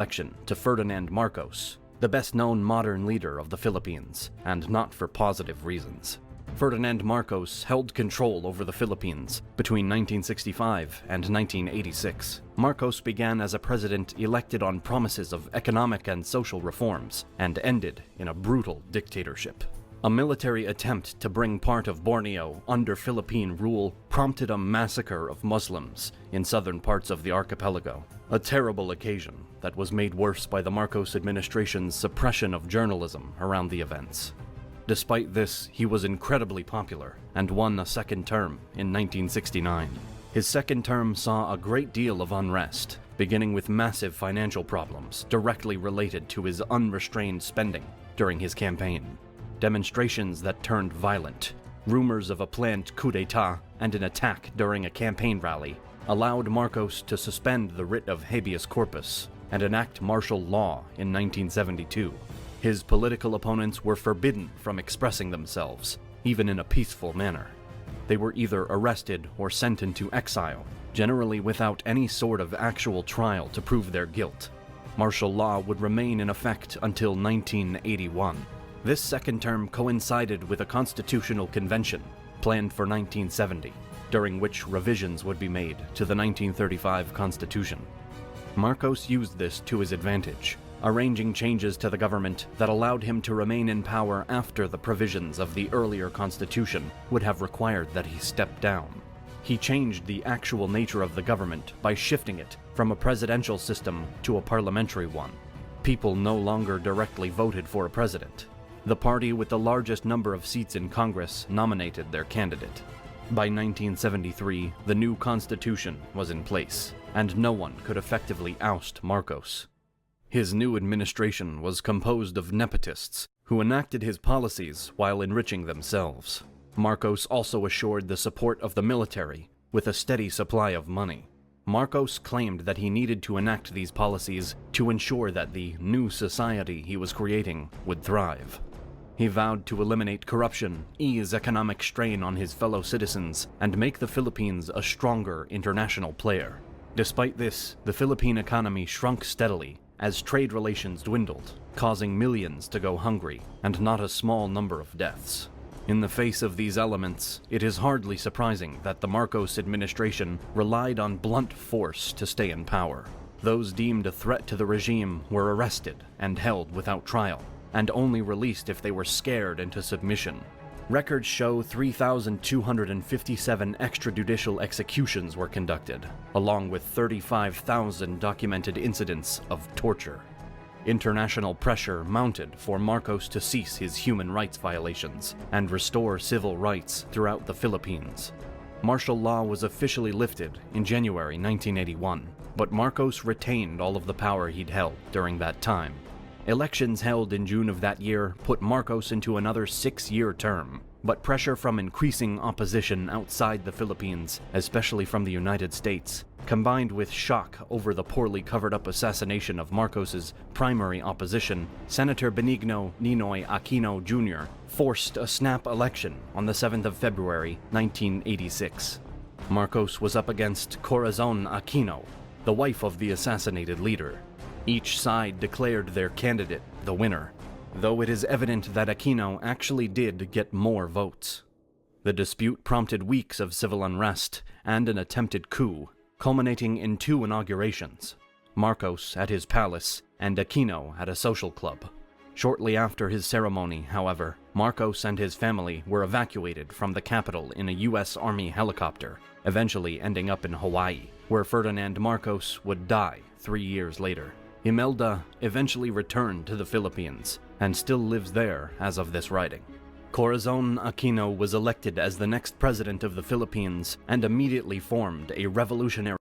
election to Ferdinand Marcos, the best-known modern leader of the Philippines, and not for positive reasons. Ferdinand Marcos held control over the Philippines between 1965 and 1986. Marcos began as a president elected on promises of economic and social reforms, and ended in a brutal dictatorship. A military attempt to bring part of Borneo under Philippine rule prompted a massacre of Muslims in southern parts of the archipelago, a terrible occasion that was made worse by the Marcos administration's suppression of journalism around the events. Despite this, he was incredibly popular and won a second term in 1969. His second term saw a great deal of unrest, beginning with massive financial problems directly related to his unrestrained spending during his campaign. Demonstrations that turned violent, rumors of a planned coup d'etat, and an attack during a campaign rally allowed Marcos to suspend the writ of habeas corpus and enact martial law in 1972. His political opponents were forbidden from expressing themselves, even in a peaceful manner. They were either arrested or sent into exile, generally without any sort of actual trial to prove their guilt. Martial law would remain in effect until 1981. This second term coincided with a constitutional convention planned for 1970, during which revisions would be made to the 1935 Constitution. Marcos used this to his advantage, arranging changes to the government that allowed him to remain in power after the provisions of the earlier constitution would have required that he step down. He changed the actual nature of the government by shifting it from a presidential system to a parliamentary one. People no longer directly voted for a president. The party with the largest number of seats in Congress nominated their candidate. By 1973, the new constitution was in place, and no one could effectively oust Marcos. His new administration was composed of nepotists who enacted his policies while enriching themselves. Marcos also assured the support of the military with a steady supply of money. Marcos claimed that he needed to enact these policies to ensure that the new society he was creating would thrive. He vowed to eliminate corruption, ease economic strain on his fellow citizens, and make the Philippines a stronger international player. Despite this, the Philippine economy shrunk steadily as trade relations dwindled, causing millions to go hungry and not a small number of deaths. In the face of these elements, it is hardly surprising that the Marcos administration relied on blunt force to stay in power. Those deemed a threat to the regime were arrested and held without trial, and only released if they were scared into submission. Records show 3,257 extrajudicial executions were conducted, along with 35,000 documented incidents of torture. International pressure mounted for Marcos to cease his human rights violations and restore civil rights throughout the Philippines. Martial law was officially lifted in January 1981, but Marcos retained all of the power he'd held during that time. Elections held in June of that year put Marcos into another 6-year term, but pressure from increasing opposition outside the Philippines, especially from the United States, combined with shock over the poorly covered-up assassination of Marcos's primary opposition, Senator Benigno Ninoy Aquino Jr., forced a snap election on the 7th of February, 1986. Marcos was up against Corazon Aquino, the wife of the assassinated leader. Each side declared their candidate the winner, though it is evident that Aquino actually did get more votes. The dispute prompted weeks of civil unrest and an attempted coup, culminating in 2 inaugurations, Marcos at his palace and Aquino at a social club. Shortly after his ceremony, however, Marcos and his family were evacuated from the capital in a U.S. Army helicopter, eventually ending up in Hawaii, where Ferdinand Marcos would die 3 years later. Imelda eventually returned to the Philippines and still lives there as of this writing. Corazon Aquino was elected as the next president of the Philippines and immediately formed a revolutionary